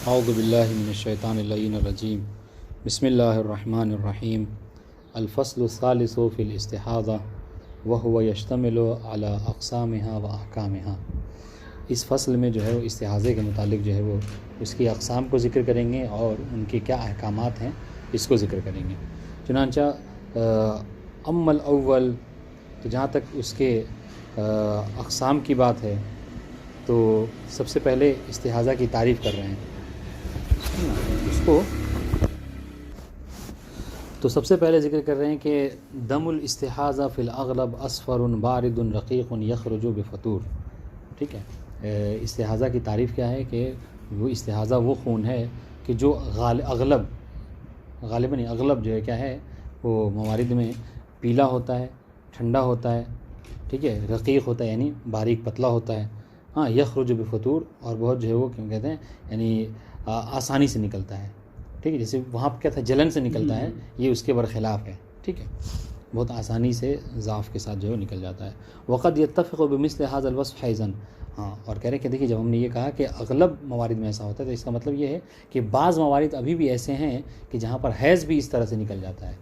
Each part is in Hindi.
औज़ु बिल्लाहि मिनश्शैतानिर्रजीम बिस्मिल्लाहिर्रहमानिर्रहीम अल-फ़स्लु सालिसु फ़िल इस्तिहाज़ा व हुवा यश्तमिलु अला अक़सामिहा व अहकामिहा। इस फ़स्ल में जो है वो इस्तिहाज़े के मुतालिक जो है वो उसकी अक़साम को ज़िक्र करेंगे और उनके क्या अहकामात हैं इसको ज़िक्र करेंगे। चुनांचा अम्मल अव्वल, तो जहाँ तक उसके अक़साम की बात है तो सबसे पहले इस्तिहाज़ा की तारीफ़ कर रहे हैं उसको। तो सबसे पहले ज़िक्र कर रहे हैं कि दमुल इस्तिहाज़ा फ़िल अग़लब अस्फ़रुन बारिदुन रक़ीक़ुन यख़रुजु बिफ़तूर। ठीक है, इस्तिहाज़ा की तारीफ़ क्या है कि वो इस्तिहाज़ा वो खून है कि जो गालिबन अग़लब जो है क्या है वो मवारिद में पीला होता है, ठंडा होता है, ठीक है, रक़ीक़ होता है यानी बारीक पतला होता है, हाँ, यख़रुजु बिफ़तूर, और बहुत जो है वो क्यों कहते हैं यानी आसानी से निकलता है। ठीक है, जैसे वहाँ पर क्या था जलन से निकलता है, ये उसके बरख़िलाफ़ है। ठीक है, बहुत आसानी से ज़ाफ़ के साथ जो है निकल जाता है। वक़द यत्तफ़िक़ु बिमिस्लि हाज़ल वस्फ़ हैज़न, हाँ, और कह रहे हैं कि देखिए जब हमने ये कहा कि अग़लब मवारिद में ऐसा होता है तो इसका मतलब ये है कि बाज़ मवारिद अभी भी ऐसे हैं कि जहाँ पर हैज़ भी इस तरह से निकल जाता है।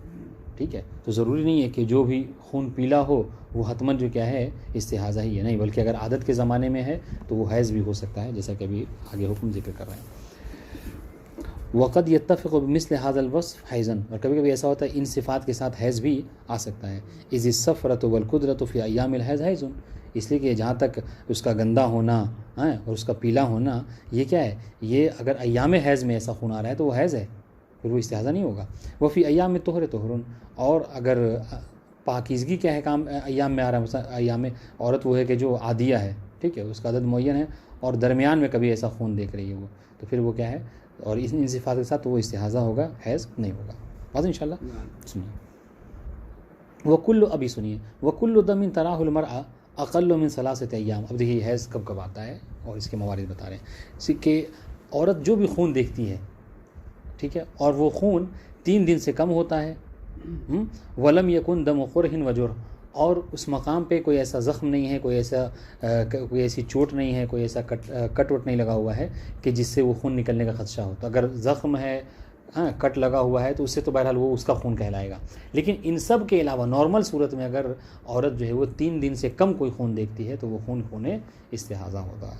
ठीक है, तो ज़रूरी नहीं है कि जो भी खून पीला हो वो हतमन जो क्या है इस्तिहाज़ा ही है, नहीं, बल्कि अगर आदत के ज़माने में है तो वो हैज़ भी हो सकता है, जैसा कि अभी आगे हुक्म ज़िक्र कर रहे हैं। वक़द यत्तफ़िक़ु बिमिस्लि हाज़ल वस्फ़ हैज़न, और कभी कभी ऐसा होता है इन सिफ़ात के साथ हैज़ भी आ सकता है। इज़ इस्सफ़रतु वल क़ुदरतु फ़ी अय्यामिल हैज़ हैज़ुन, इसलिए कि जहाँ तक उसका गंदा होना है और उसका पीला होना ये क्या है, ये अगर अय्याम हैज़ में ऐसा खून आ रहा है तो वो हैज़ है, फिर वो इस्तिहाज़ा नहीं होगा। वह फ़ी अय्याम तुहर तुहरुन, और अगर पाकीज़गी के अहकाम अय्याम में आ रहा है, मतलब अय्याम औरत वो है कि जो आदिया है, ठीक है, उसका अदद मुअय्यन है और दरमियान में कभी ऐसा खून देख रही है वो, तो फिर वो क्या है, और इन सिफ़ात के साथ तो वो इस्तिहाज़ा होगा, हैज़ नहीं होगा। बात इंशाअल्लाह सुनिए। वकुल्लु, अभी सुनिए, वकुल्लु दमिन तराहुल मरअ अक़ल्लु मिन सलासति अय्याम। अब देखिए हैज़ कब कब आता है और इसके मवारिद बता रहे हैं कि औरत जो भी खून देखती है, ठीक है, और वो खून 3 दिन से कम होता है, वलम यकुन दम क़ुरहिन वजुर, और उस मकाम पे कोई ऐसा ज़ख़्म नहीं है, कोई ऐसी चोट नहीं है, कोई ऐसा कट वट नहीं लगा हुआ है कि जिससे वो खून निकलने का ख़दशा हो। तो अगर ज़ख़्म है, हाँ, कट लगा हुआ है तो उससे तो बहरहाल वो उसका खून कहलाएगा। लेकिन इन सब के अलावा नॉर्मल सूरत में अगर औरत जो है वो 3 दिन से कम कोई खून देखती है तो वो खून खून इस्तिहाज़ा होगा।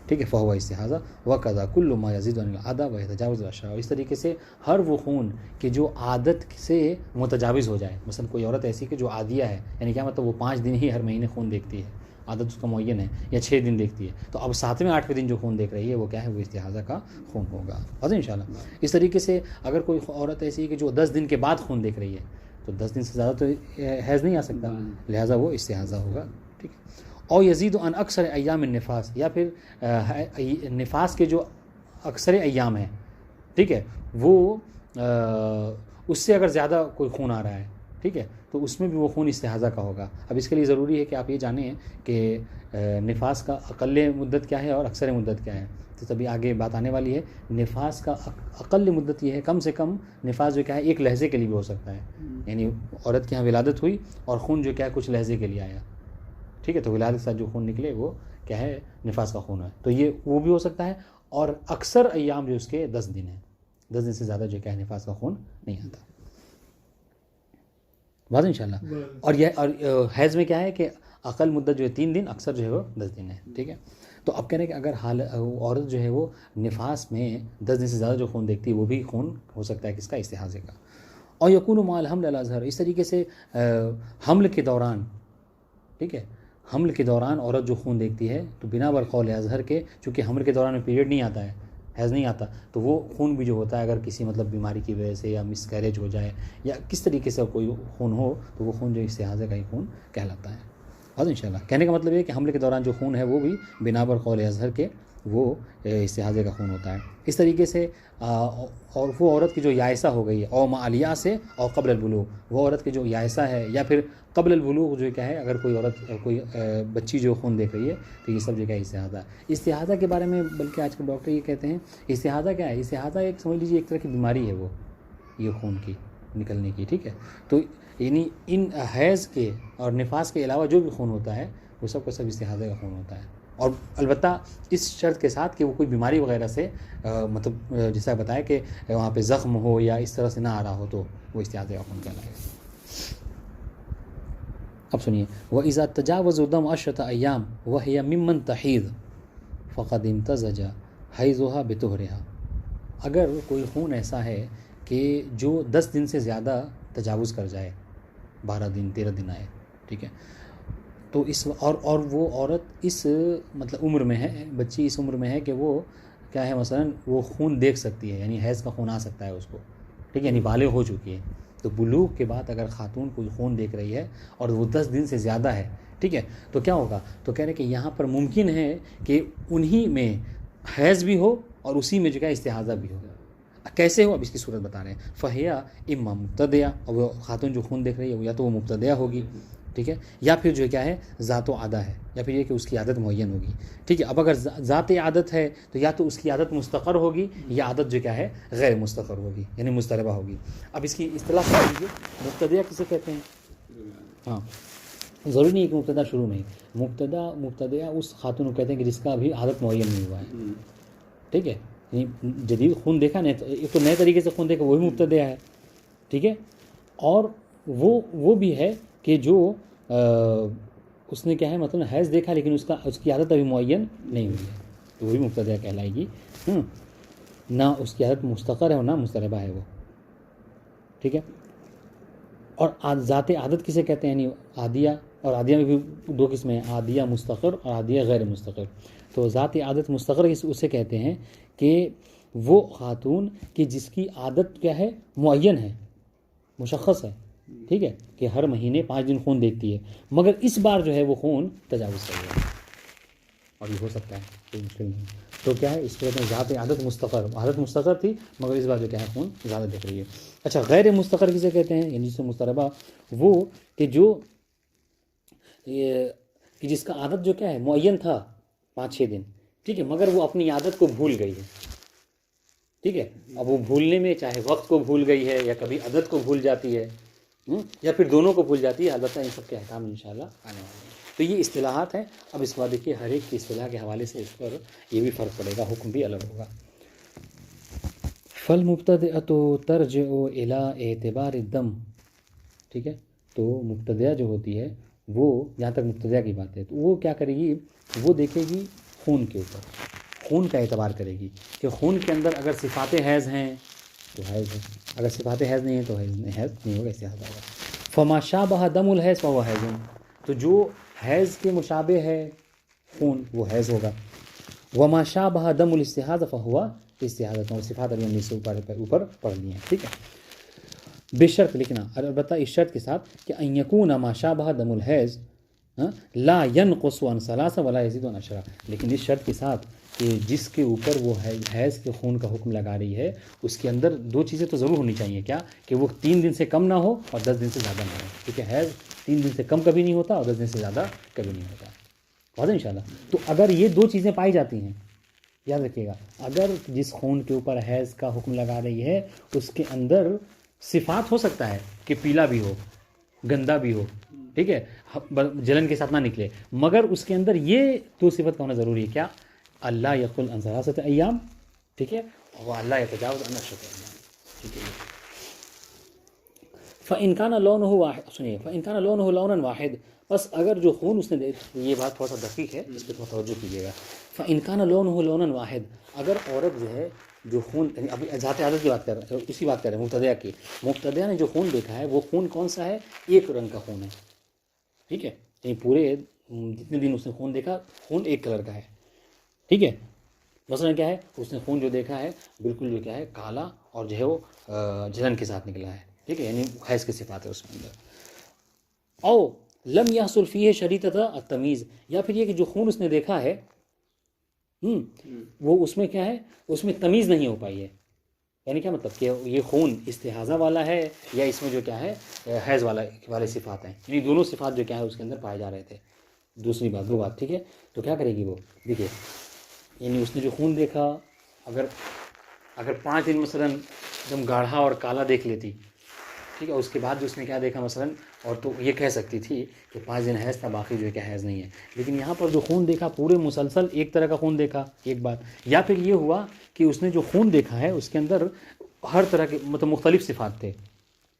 ठीक है, फ़हुवा इस्तिहाज़ा वकज़ा कुल्लु मा यज़ीदु अनिल आदा व यतजावज़ु अशरा। इस तरीके से हर वो खून कि जो आदत से मुतजाविज़ हो जाए, मसलन कोई औरत ऐसी कि जो आदिया है, यानी क्या मतलब वो 5 दिन ही हर महीने खून देखती है, आदत उसका मुअय्यन है, या 6 दिन देखती है, तो अब 7वें 8वें दिन जो खून देख रही है वो क्या है, वो इस्तिहाज़ा का खून होगा। बस इंशाअल्लाह। इस तरीके से अगर कोई औरत ऐसी है कि जो 10 दिन के बाद खून देख रही है तो 10 दिन से ज़्यादा तो हैज़ नहीं आ सकता, लिहाजा वो इस्तिहाज़ा होगा। ठीक है, और यज़ीद अन अक्सर अय्याम निफ़ास, या फिर निफ़ास के जो अक्सर अय्याम हैं, ठीक है, वो उससे अगर ज़्यादा कोई खून आ रहा है, ठीक है, तो उसमें भी वो खून इस्तिहाज़ा का होगा। अब इसके लिए ज़रूरी है कि आप ये जानें कि निफ़ास का अक़ल्ल मुद्दत क्या है और अक्सर मुद्दत क्या है, तो तभी आगे बात आने वाली है। निफ़ास का अक़ल्ल मुद्दत ये है, कम से कम निफ़ास जो क्या है एक लहज़े के लिए भी हो सकता है, यानी औरत के यहाँ विलादत हुई और खून जो क्या है कुछ लहज़े के लिए आया, ठीक है, तो विलादत के साथ जो खून निकले वो क्या है, निफ़ास का खून है, तो ये वो भी हो सकता है। और अक्सर अय्याम जो उसके 10 दिन है, 10 दिन से ज़्यादा जो क्या है निफ़ास का खून नहीं आता। बात इंशाअल्लाह। और यह और हैज़ में क्या है कि अक़ल मुद्दत जो है 3 दिन, अक्सर जो है वो 10 दिन है। ठीक है, तो अब कह रहे हैं कि अगर औरत जो है वो निफ़ास में 10 दिन से ज़्यादा जो खून देखती है वो भी खून हो सकता है किसका, इस्तिहाज़े का। और यकूनु माल हमल अल अज़हर, इस तरीके से हमल के दौरान, ठीक है, हमल के दौरान औरत जो खून देखती है तो बिना बर कौल अज़हर के, चूँकि हमल के दौरान में पीरियड नहीं आता है, हैज़ नहीं आता, तो वो खून भी जो होता है अगर किसी मतलब बीमारी की वजह से या मिसकैरेज हो जाए या किस तरीके से कोई खून हो तो वो खून जो इस्तिहाज़े का ही खून कहलाता है। और इंशाअल्लाह कहने का मतलब ये है कि हमले के दौरान जो खून है वो भी बिना बर कौल अज़हर के वो इस्तिहाज़े का खून होता है। इस तरीके से और वो औरत की जो यायसा हो गई है और मालिया से और क़ब्ल अल-बुलूग़, वो औरत की जो यायसा है या फिर क़ब्ल अल-बुलूग़ जो क्या है, अगर कोई औरत कोई बच्ची जो खून देख रही है तो ये सब जो क्या है इस्तिहाज़ा। इस्तिहाज़ा के बारे में बल्कि आजकल डॉक्टर ये कहते हैं इस्तिहाज़ा क्या है, इस्तिहाज़ा एक समझ लीजिए एक तरह की बीमारी है वो, ये खून की निकलने की। ठीक है, तो यानी इन हैज़ के और निफास के अलावा जो भी खून होता है वो सब का सब इस्तिहाज़े का खून होता है। और अलबत्ता इस शर्त के साथ कि वो कोई बीमारी वगैरह से मतलब जैसा बताया कि वहाँ पे ज़ख्म हो या इस तरह से ना आ रहा हो तो वो इस्तिआज़ खून कहलाएगा। अब सुनिए, व इज़ा तजावज़ दम अशरत अय्याम वहिय मिम्मन तहीद फ़क़द इम्तज़ज हैज़ुहा बितुहरिहा। अगर कोई खून ऐसा है कि जो 10 दिन से ज़्यादा तजावुज़ कर जाए, 12 दिन 13 दिन आए, ठीक है, तो इस और वो औरत इस मतलब उम्र में है, बच्ची इस उम्र में है कि वो क्या है मसलन वो खून देख सकती है, यानी हैज़ का खून आ सकता है उसको, ठीक है, यानी बालिग़ हो चुकी है। तो बुलूग के बाद अगर ख़ातून कोई खून देख रही है और वो 10 दिन से ज़्यादा है, ठीक है, तो क्या होगा, तो कह रहे कि यहाँ पर मुमकिन है कि उन्हीं में हैज़ भी हो और उसी में जो क्या इस्तिहाज़ा भी हो। कैसे हो, अब इसकी सूरत बता रहे हैं। फ़हिया इम्मा मुब्तदिया, और वो ख़ातून जो खून देख रही है वो या तो वो मुब्तदिया होगी, ठीक है, या फिर जो क्या है ज़ातो आदा है, या फिर ये कि उसकी आदत मुअय्यन होगी, ठीक है। अब अगर ज़ात आदत है तो या तो उसकी आदत मुस्तक़र होगी या आदत जो क्या है गैर मुस्तक़र होगी, यानी मुस्तरबा होगी। अब इसकी इस्तिलाह क्या लीजिए, मुब्तदिया किसे कहते हैं? हाँ, ज़रूरी नहीं है कि मुब्तदा शुरू में, मुब्तदिया उस खातून को कहते हैं कि जिसका अभी आदत मुअय्यन नहीं हुआ है, ठीक है, जदीद खून देखा नहीं, तो एक तो नए तरीके से खून देखा वही मुब्तदिया है, ठीक है, और वो भी है कि जो उसने क्या है मतलब हैज़ देखा लेकिन उसकी आदत अभी मुअय्यन नहीं हुई है, तो वही मुब्तदिया कहलाएगी। ना उसकी आदत मुस्तक़र है और ना मुस्तरबा है वो, ठीक है। और ज़ात आदत किसे कहते हैं, यानी आदिया, और आदिया में भी 2 किस्में हैं, आदिया मुस्तक़र और आदिया गैर मुस्तक़र। तो ज़ात आदत मुस्तक़र उसे कहते हैं कि वो ख़ातून कि जिसकी आदत क्या है मुअय्यन है, मुशख़्ख़स है, ठीक है, कि हर महीने 5 दिन खून देखती है, मगर इस बार जो है वो खून तजावुज़ कर गया, और ये हो सकता है, कोई मुश्किल नहीं। तो क्या है, इसको कहते हैं ज़ात आदत मुस्तक़र, आदत मुस्तक़र थी मगर इस बार जो क्या है खून ज़्यादा देख रही है। अच्छा, गैर मुस्तक़र किसे कहते हैं, यानी जिससे मुस्तरबा, वो कि जो कि जिसका आदत जो क्या है मुअय्यन था 5-6 दिन, ठीक है, मगर वो अपनी आदत को भूल गई है, ठीक है। अब वो भूलने में चाहे वक्त को भूल गई है या कभी आदत को भूल जाती है, या फिर दोनों को भूल जाती है, अलबत्ता इन सब के अहकाम इंशाअल्लाह आने वाले हैं। तो ये इस्तिलाहात हैं। अब इसके बाद देखिए हर एक की इस्तिलाह के हवाले से इस पर ये भी फ़र्क पड़ेगा, हुक्म भी अलग होगा। फल मुब्तदिअतु तर्जिउ इला एतिबार दम, ठीक है, तो मुब्तदिया जो होती है वो, जहाँ तक मुब्तदिया की बात है, तो वो क्या करेगी, वो देखेगी खून के ऊपर, खून का एतबार करेगी कि खून के अंदर अगर सिफ़ात हैज़ हैं तो हैज़ है, अगर सिफ़ात हैज़ नहीं है तो हैज़ नहीं होगा, इस्तिहाज़ होगा। फ़मा शाबह दमुल हैज़ फ़हुव हैज़ुन, तो जो हैज़ के मुशाबे है खून वो हैज़ होगा। वमा शाबह दमुल इस्तिहाज़ फ़हुव इस्तिहाज़तुन, और सिफ़ात अभी हमने से ऊपर पढ़ ली हैं, ठीक है। बेशर्त लिखना, अलबत्ता इस शर्त के साथ कि अन यकून मा शाबह दमुल हैज़ ला यनक़ुसु अन सलासा वला यज़ीदु अन अशरा, लेकिन इस शर्त के साथ कि जिसके ऊपर वो हैज़ के खून का हुक्म लगा रही है उसके अंदर 2 चीज़ें तो ज़रूर होनी चाहिए, क्या, कि वो 3 दिन से कम ना हो और 10 दिन से ज़्यादा ना हो, क्योंकि हैज़ 3 दिन से कम कभी नहीं होता और 10 दिन से ज़्यादा कभी नहीं होता, वाज़ेह इंशाअल्लाह। तो अगर ये 2 चीज़ें पाई जाती हैं, याद रखिएगा, अगर जिस खून के ऊपर हैज़ का हुक्म लगा रही है उसके अंदर सिफ़ात हो सकता है कि पीला भी हो, गंदा भी हो, ठीक है, जलन के साथ ना निकले, मगर उसके अंदर ये 2 सिफ़त का होना ज़रूरी है, क्या, अल्लाह यकुल अन सलासत अय्याम, ठीक है, और अल्लाह यतजावज़ अन अशरत अय्याम, ठीक है। फ़इन कान लौनुहु वाहिद, सुनिए, फ़इन कान लौनुहु लौनन वाहिद, बस अगर जो खून उसने ये बात थोड़ा सा दक़ीक़ है, इस पर थोड़ा तवज्जो कीजिएगा। फ़इन कान लौनुहु लौनन वाहिद, अगर औरत जो है जो खून, अभी ज़ात आदत की बात कर रहे हैं, उसी बात कर रहे हैं मुब्तदिया की, मुब्तदिया ने जो खून देखा है वो खून कौन सा है, एक रंग का खून है, ठीक है, यानी पूरे जितने दिन उसने खून देखा खून एक कलर का है, ठीक है। मसलन क्या है, उसने खून जो देखा है बिल्कुल जो क्या है काला और जो है वो जलन के साथ निकला है, ठीक है, यानी हैज़ की सिफ़ात है उसके अंदर। औ लम यहसुल फ़ीहि शरीतत तमीज़, या फिर ये कि जो खून उसने देखा है वो उसमें क्या है, उसमें तमीज़ नहीं हो पाई है, यानी क्या मतलब कि ये खून इस्तिहाज़ा वाला है या इसमें जो क्या है हैज़ वाले सिफ़ात हैं, यानी दोनों सिफ़ात जो क्या है उसके अंदर पाए जा रहे थे। दूसरी बात, 2 बात, ठीक है। तो क्या करेगी वो, देखिए, यानी उसने जो खून देखा, अगर 5 दिन मसलन एकदम गाढ़ा और काला देख लेती, ठीक है। उसके बाद जो उसने क्या देखा मसलन, और तो ये कह सकती थी कि 5 दिन हैज़ था, बाकी जो है क्या हैज़ नहीं है। लेकिन यहाँ पर जो खून देखा पूरे मुसलसल एक तरह का खून देखा एक बार, या फिर ये हुआ कि उसने जो खून देखा है उसके अंदर हर तरह के मतलब मुख्तलिफ सिफ़ात थे,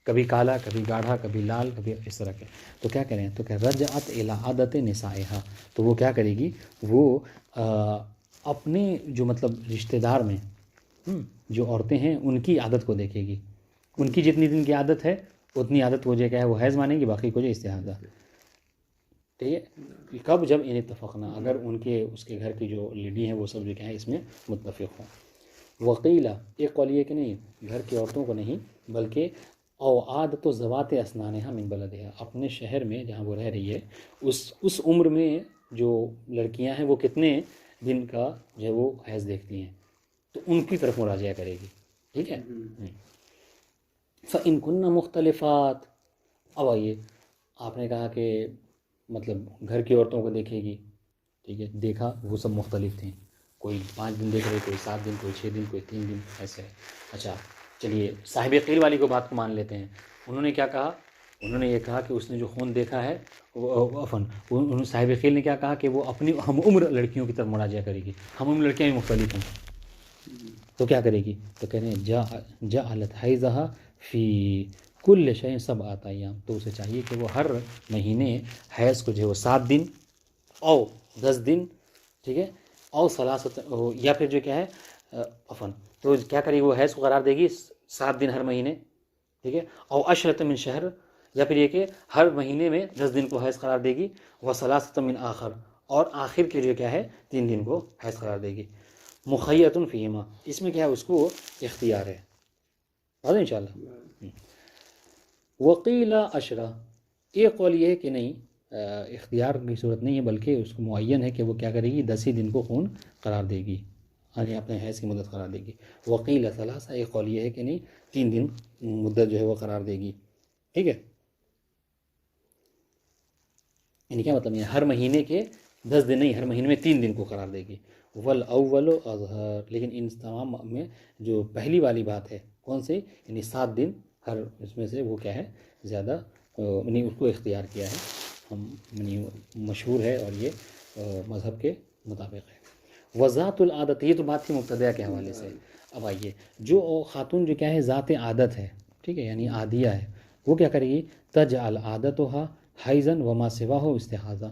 कभी काला, कभी गाढ़ा, कभी लाल, कभी इस तरह के। तो क्या करें, तो क्या रजअत इला आदत निसाइहा, तो वो क्या करेगी, वो अपने जो मतलब रिश्तेदार में जो औरतें हैं उनकी आदत को देखेगी। उनकी जितनी दिन की आदत है उतनी आदत को जो क्या है वो हैज़ मानेगी, बाकी को जो इस्तिहाज़ा। ठीक है। कब, जब इन इत्तफ़क़ना, अगर उनके उसके घर की जो लेडी हैं वो सब जो क्या है इसमें मुत्तफ़िक़ हों। वक़ीला, एक कौल ये कि नहीं, घर की औरतों को नहीं, बल्कि आदत तो ज़वात असनानहा मिन बलदिहा, अपने शहर में जहाँ वो रह रही है उस उम्र में जो लड़कियाँ हैं वो कितने दिन का जो है वो हैज़ देखती हैं, तो उनकी तरफ मुराजिया करेगी। ठीक है। फ़इन कुन्ना मुख्तलिफ़ात, अब आइए, आपने कहा कि मतलब घर की औरतों को देखेगी, ठीक है, देखा वो सब मुख्तलिफ थी, कोई 5 दिन देख रहे, कोई 7 दिन, कोई 6 दिन, कोई 3 दिन, ऐसे है। अच्छा चलिए साहिब क़ील वाली को बात को मान लेते हैं। उन्होंने क्या कहा, उन्होंने ये कहा कि उसने जो खून देखा है उन्होंने साहिब क़ील ने क्या कहा कि वो अपनी हम उम्र लड़कियों की तरफ मुराजिया करेगी। हम उम्र लड़कियाँ भी मुख्तलिफ हैं, तो क्या करेगी, तो कह रहे हैं जअलत हैज़हा फ़ी कुल्ल शैइन सबअत अय्याम, तो उसे चाहिए कि वो हर महीने हैज़ को जो है वो 7 दिन और 10 दिन, ठीक है, और सलासत, या फिर जो क्या है अफन, तो क्या करेगी वो हैज़ को करार देगी 7 दिन हर महीने, ठीक है, और अशरत मिन शहर, या फिर ये कि हर महीने में 10 दिन को हैज़ करार देगी, व सलासत मिन आखर, और आखिर के जो क्या है 3 दिन को हैज़ करार देगी। मुखय्यतुन फ़ीहिमा, इसमें क्या है उसको इख्तियार है, और इंशाअल्लाह। वक़ीला अशरा, एक कौल ये है कि नहीं, इख्तियार की सूरत नहीं है, बल्कि उसको मुअय्यन है कि वो क्या करेगी 10 ही दिन को खून करार देगी, यानी अपने हैज़ की मुद्दत करार देगी। वक़ीला सलासा, एक कौल ये है कि नहीं 3 दिन मुद्दत जो है वो करार देगी। ठीक है, यानी क्या मतलब, हर महीने के 10 दिन नहीं, हर महीने में 3 दिन को करार देगी। वल अव्वल अज़हर, लेकिन इन तमाम में जो पहली वाली बात है कौन सी, यानी 7 दिन हर इसमें से वो क्या है ज़्यादा, यानी उसको इख्तियार किया है हम, यानी मशहूर है और ये मज़हब के मुताबिक है। वज़ातुल आदत, ये तो बात थी मुब्तदा के हवाले से। अब आइए, जो ख़ातून जो क्या है ज़ात आदत है, ठीक है, यानी आदिया है, वो क्या करेगी, तज अल आदत हा हाइज़न व मा सिवा हो इस्तिहाज़ा,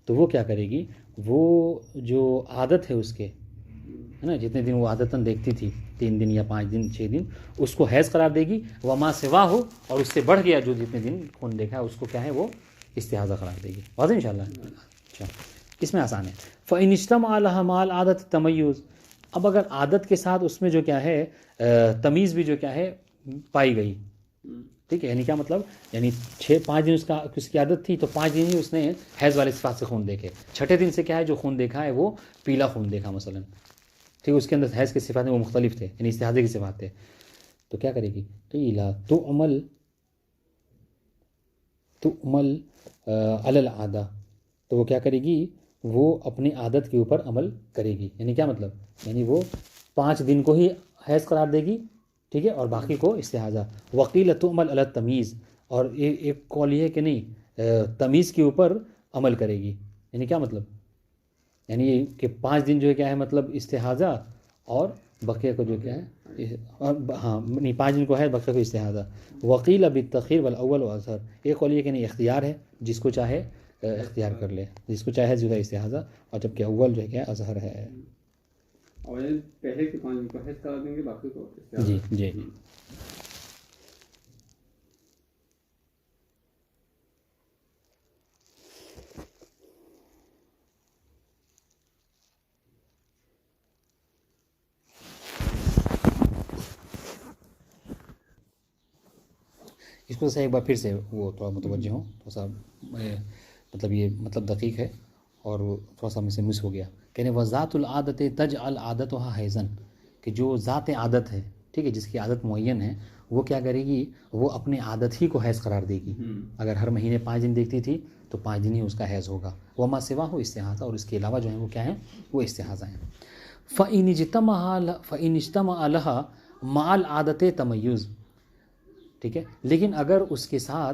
तो वो क्या करेगी, वो जो आदत है उसके, है ना, जितने दिन वो आदतन देखती थी 3 दिन या 5 दिन 6 दिन, उसको हैज़ करार देगी, व मा सिवा हो, और उससे बढ़ गया जो जितने दिन खून देखा है उसको क्या है वो इस्तिहाज़ा करार देगी। वाज़ेह इंशाअल्लाह। अच्छा इसमें आसान है। फ़इन इज्तमा लहा माल आदत तमय्युज़, अब अगर आदत के साथ उसमें जो क्या है तमीज़ भी जो क्या है पाई गई, ठीक है, यानी क्या मतलब, यानी 5 दिन उसकी आदत थी, तो 5 दिन ही उसने हैज़ वाले सिफात से खून देखे, छठे दिन से क्या है जो खून देखा है वो पीला खून देखा मसलन, ठीक, उसके अंदर हैज़ के सिफात वो मुख्तलिफ थे, यानी इस्तिहाज़े की सिफात थे, तो क्या करेगी, क़ीला तो अमल अलल आदा, तो वो क्या करेगी, वो अपनी आदत के ऊपर अमल करेगी। यानी क्या मतलब, यानी वो 5 दिन को ही हैज़ करार देगी, ठीक है, और बाकी को इस्तिहाज़ा। वकील तुअमल अल तमीज़, और एक कौल ये है कि नहीं तमीज़ के ऊपर अमल करेगी। यानी क्या मतलब, यानी कि 5 दिन जो है क्या है मतलब इस्तिहाज़ा, और बक़िया को जो क्या है हाँ नहीं 5 दिन को है, बक़िया को इस्तिहाज़ा। वकील बित्तख़ीर वल अव्वल व अज़हर, एक कौल ये कि नहीं इख्तियार है, जिसको चाहे इख्तियार कर ले, जिसको चाहे जुदा इस्तिहाज़ा, और जबकि अव्वल जो है क्या अज़हर है। और पहले के 5 दिन को हैज़ करा देंगे, बाकी को जी जी। इसको से एक बार फिर से वो थोड़ा मुतवज्जह हो, थोड़ा सा मतलब ये मतलब दकीक है और थोड़ा सा मुझसे मिस हो गया। कहने वज़ातुल आदत तज अल आदत वहाँ हैज़न, कि जो ज़ात आदत है, ठीक है, जिसकी आदत मुअय्यन है, वो क्या करेगी, वो अपनी आदत ही को हैज़ करार देगी। अगर हर महीने 5 दिन देखती थी तो 5 दिन ही उसका हैज़ होगा। वह मा सिवा हो इस्तिहाज़ा, और इसके अलावा जो है वो क्या है वो इस्तिहाज़ा है। फ़इन इज्तमा लहा माल आदत तमय्युज़, ठीक है। लेकिन अगर उसके साथ,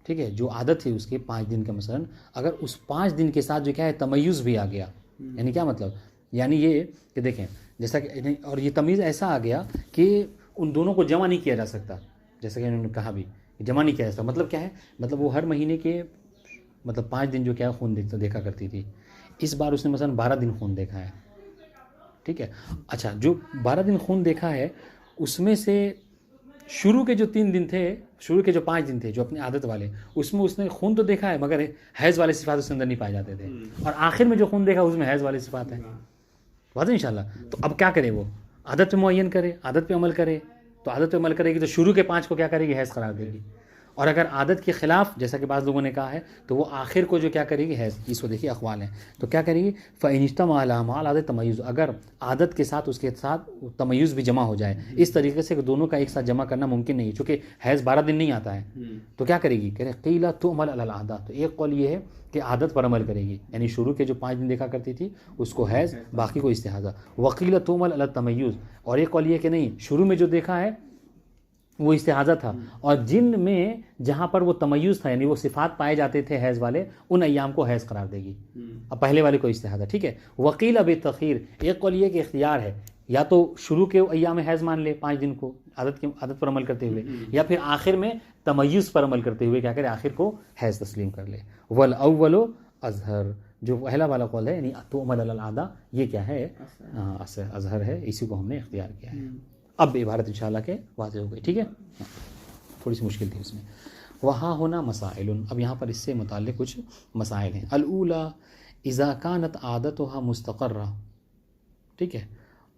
ठीक है, जो आदत थी उसके 5 दिन का मसलन, अगर उस 5 दिन के साथ जो क्या है तमय्युज़ भी आ गया, यानी क्या मतलब, यानी ये कि देखें जैसा कि, और ये तमीज़ ऐसा आ गया कि उन दोनों को जमा नहीं किया जा सकता, जैसा कि उन्होंने कहा भी जमा नहीं किया जा सकता। मतलब क्या है, मतलब वो हर महीने के मतलब 5 दिन जो क्या खून देखा करती थी, इस बार उसने मसलन 12 दिन खून देखा है, ठीक है। अच्छा, जो 12 दिन खून देखा है उसमें से शुरू के जो 3 दिन थे, शुरू के जो 5 दिन थे जो अपनी आदत वाले, उसमें उसने खून तो देखा है मगर हैज़ वाले सिफात उसके अंदर नहीं पाए जाते थे, और आखिर में जो खून देखा उसमें हैज़ वाले सिफात है। बात है इंशाल्लाह। तो अब क्या करे, वो आदत पे मुअय्यन करे, आदत पे अमल करे। तो आदत पे अमल करेगी तो शुरू के 5 को क्या करेगी, हैज़ करार देगी। और अगर आदत के ख़िलाफ़, जैसा कि बाज़ लोगों ने कहा है, तो वो आखिर को जो क्या करेगी, हैज़, इसको देखिए अक़वाल हैं, तो क्या करेगी, फ़इनिज्तमा अला माल आदत तमय्युज़, अगर आदत के साथ उसके साथ तमय्युज़ भी जमा हो जाए, इस तरीके से दोनों का एक साथ जमा करना मुमकिन नहीं है, चूँकि हैज़ 12 दिन नहीं आता है, तो क्या करेगी, कह रहे क़ीला तुअमल अलल आदा, तो एक कौल ये है कि आदत पर अमल करेगी, यानी शुरू के जो 5 दिन देखा करती थी उसको हैज़, बाकी को इस्तिहाज़ा। वक़ील तुअमल अलल तमय्युज़, और एक कौल ये कि नहीं, शुरू में जो देखा है वो इस्तिहाज़ा था, और जिन में जहाँ पर वो तमय्युज़ था, यानी वो सिफ़ात पाए जाते थे हैज़ वाले, उन अय्याम को हैज़ करार देगी। अब पहले वाले को इस्तिहाज़ा, ठीक है। वकील अब तख़ीर, एक कौल ये कि इख्तियार है, या तो शुरू के अय्याम हैज़ मान ले 5 दिन को आदत पर अमल करते हुए, या फिर आखिर में तमय्युज़ पर अमल करते हुए क्या करे, आखिर को हैज़ तस्लीम कर ले। वल अव्वलो अज़हर, जो पहला वाला कौल है यानी तुअमल अलल आदा, ये क्या है, अज़हर है, इसी को हमने इख्तियार किया है। अब इबारत इंशाअल्लाह के वाज़ेह हो गई, ठीक है। थोड़ी सी मुश्किल थी उसमें। वहाँ होना मसाइल, अब यहाँ पर इससे मुताल्लिक़ कुछ मसाइल हैं। अलऊला इज़ा कानत आदतुहा मुस्तक़र्रा, ठीक है,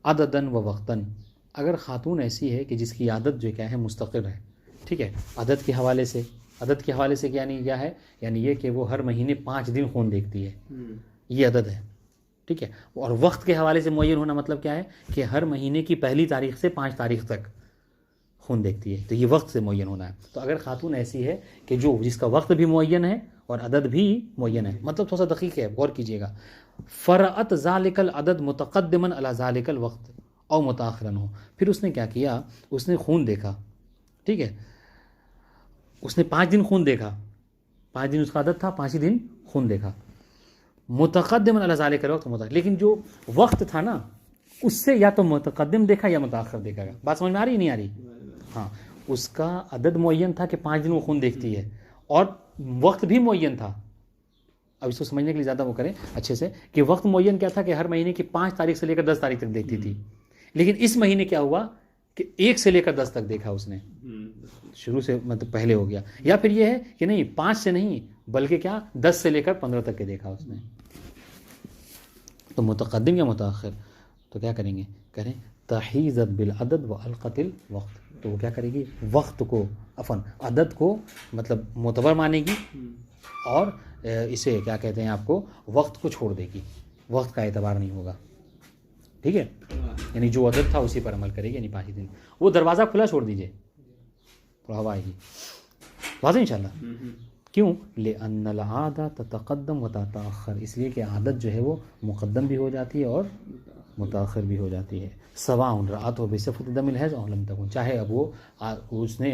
अददन व वक्तन, अगर ख़ातून ऐसी है कि जिसकी आदत जो क्या है मुस्तक़िर है, ठीक है, आदत के हवाले से, आदत के हवाले से यानी क्या है, यानी ये कि वो हर महीने 5 दिन खून देखती है, ये आदत है, ठीक है। और वक्त के हवाले से मुअय्यन होना मतलब क्या है कि हर महीने की पहली तारीख से 5 तारीख तक खून देखती है, तो ये वक्त से मुअय्यन होना है। तो अगर खातून ऐसी है कि जो जिसका वक्त भी मुअय्यन है और अदद भी मुअय्यन है, मतलब थोड़ा सा दक़ीक़ है, गौर कीजिएगा, फ़रअत ज़ालिकल अदद मुतक़द्दिमन अला ज़ालिकल वक्त और मुताख़िरन हो, फिर उसने क्या किया, उसने खून देखा, ठीक है, उसने 5 दिन खून देखा, 5 दिन उसका आदत था, 5 ही दिन खून देखा, मुतक़द्दिमन अला ज़ालिकल वक्त, लेकिन जो वक्त था ना उससे या तो मुतक़द्दिम देखा या मुताख़िर देखा। बात समझ में आ रही नहीं आ रही? हाँ, उसका अदद मुअय्यन था कि 5 दिन वो खून देखती है, और वक्त भी मुअय्यन था। अब इसको समझने के लिए ज़्यादा वो करें अच्छे से कि वक्त मुअय्यन क्या था कि हर महीने की 5 तारीख से लेकर 10 तारीख तक देखती थी, लेकिन इस महीने क्या हुआ कि 1 से लेकर 10 तक देखा उसने, शुरू से मतलब पहले हो गया। या फिर ये है कि नहीं 5 से नहीं बल्कि क्या 10 से लेकर 15 तक के देखा उसने, तो मुतक़द्दिम या मुताख़िर, तो क्या करेंगे, करें तहीज़त बिल अदद व अलक़तिल वक्त, तो वो क्या करेगी, वक्त को अफन अदद को मतलब मोतबर मानेगी, और इसे क्या कहते हैं आपको, वक्त को छोड़ देगी, वक्त का एतबार नहीं होगा, ठीक है। यानी जो अदद था उसी पर अमल करेगी, यानी 5 दिन। वो दरवाज़ा खुला छोड़ दीजिए, तो हवा आएगी, वाज़ेह इंशाअल्लाह। क्यों, ले अन्नल आदत ततक़द्दम व ततअख़र, इसलिए कि आदत जो है वो मुक़द्दम भी हो जाती है और मुताख़िर भी हो जाती है। सवाउन रात हो बिसिफ़त दमिल हैज़ औ लम तकुन, चाहे अब वो उसने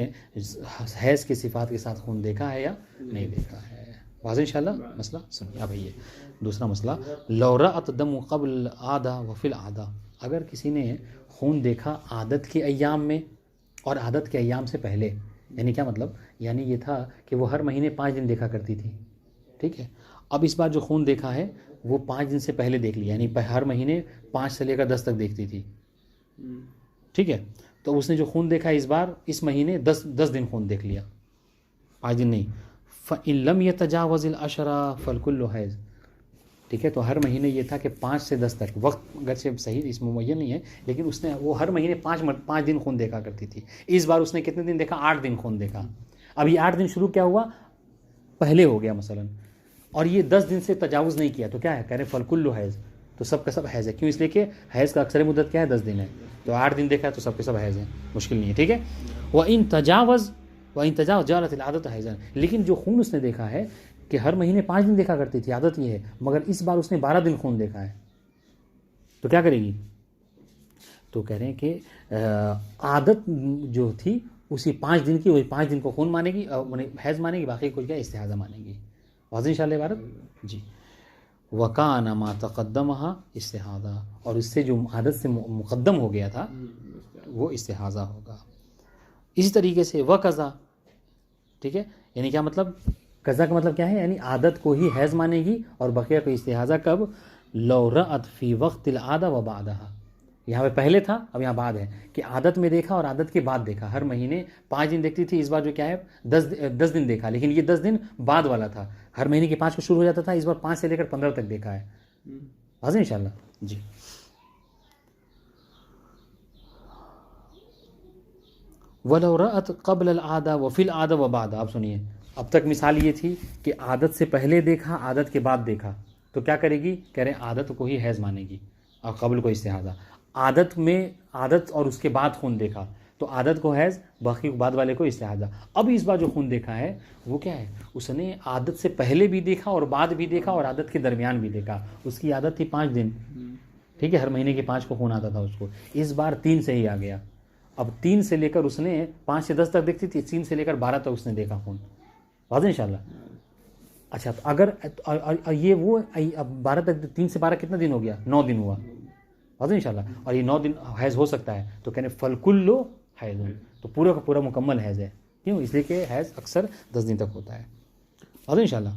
हैज़ की सिफ़ात के साथ खून देखा है या नहीं देखा है। वाज़ेह इंशाअल्लाह मसला। सुनिए अब ये दूसरा मसला, लौ रअत दम क़ब्ल आदा व फ़िल आदा, अगर किसी ने खून देखा आदत के अय्याम में और आदत के अय्याम से पहले, यानी क्या मतलब, यानी ये था कि वो हर महीने 5 दिन देखा करती थी, ठीक है। अब इस बार जो खून देखा है वो 5 दिन से पहले देख लिया, यानी हर महीने 5 से लेकर 10 तक देखती थी, ठीक है। तो उसने जो खून देखा इस बार इस महीने 10 दिन खून देख लिया, 5 दिन नहीं। फ़इन लम यतजावज़िल अशरा फ़लकुल्लु हैज़, ठीक है। तो हर महीने ये था कि 5 से 10 तक, वक्त अगर से सही इसमें मुअय्यन नहीं है, लेकिन उसने वो हर महीने 5 दिन खून देखा करती थी। इस बार उसने कितने दिन देखा, 8 दिन खून देखा। अब ये 8 दिन शुरू क्या हुआ, पहले हो गया मसलन, और ये 10 दिन से तजावुज़ नहीं किया, तो क्या है, कह रहे फ़लकुल्लु हैज़, तो सब का सब हैज़ है। क्यों, इसलिए कि हैज़ का अक्सर मुद्दत क्या है, 10 दिन है, तो 8 दिन देखा है तो सब के सब हैज़ हैं, मुश्किल नहीं है, ठीक है। व इन तजावज़ जालतिल आदत हैज़न, लेकिन जो खून उसने देखा है कि हर महीने 5 दिन देखा करती थी, आदत ये है, मगर इस बार उसने 12 दिन खून देखा है, तो क्या करेगी, तो कह रहे हैं कि आदत जो थी उसी 5 दिन की, वही 5 दिन को खून मानेगी, हैज़ मानेगी, बाकी को क्या इस्तिहाज़ा मानेगी। वाज़ेह इंशाअल्लाह इबारत जी। वकाना मा तक़द्दमहा इस्तिहाज़ा, और इससे जो आदत से मुक़द्दम हो गया था वो इस्तिहाज़ा होगा। इसी तरीके से वक़ज़ा, ठीक है, यानी क्या मतलब, कज़ा का मतलब क्या है, यानी आदत को ही हैज़ मानेगी और बकिया को इस्तिहाज़ा कब, लौ रअत फ़ी वक़्तिल आदा व बादहा, यहाँ पे पहले था अब यहाँ बाद है कि आदत में देखा और आदत के बाद देखा। हर महीने 5 दिन देखती थी, इस बार जो क्या है 10 दिन देखा, लेकिन ये 10 दिन बाद वाला था। हर महीने के 5 को शुरू हो जाता था, इस बार 5 से लेकर 15 तक देखा है। वाज़ेह इंशाअल्लाह जी। वलौ रअत क़ब्ल अल आदा व फ़िल आदा व बाद, आप सुनिए, अब तक मिसाल ये थी कि आदत से पहले देखा, आदत के बाद देखा, तो क्या करेगी, कह रहे आदत को ही हैज़ मानेगी और क़ब्ल को इस्तिहाज़ा। आदत में आदत और उसके बाद खून देखा तो आदत को हैज़, बाकी बाद वाले को इस्तिहाज़ा। अब इस बार जो खून देखा है वो क्या है, उसने आदत से पहले भी देखा और बाद भी देखा और आदत के दरमियान भी देखा। उसकी आदत थी 5 दिन, ठीक है, हर महीने के 5 को खून आता था उसको, इस बार 3 से ही आ गया। अब 3 से लेकर उसने 5 से 10 तक देखती थी, 3 से लेकर 12 तक उसने देखा खून। वाज़ेह इंशाअल्लाह। अच्छा, तो अगर ये वो अब 12 तक, 3 से 12 कितना दिन हो गया, 9 दिन हुआ। वाज़ेह इंशाअल्लाह। और ये 9 दिन हैज़ हो सकता है, तो कहने फलकुल्लो हैज़, तो पूरा का पूरा मुकम्मल हैज़ है। क्यों, इसलिए कि हैज़ अक्सर 10 दिन तक होता है। वाज़ेह इंशाअल्लाह।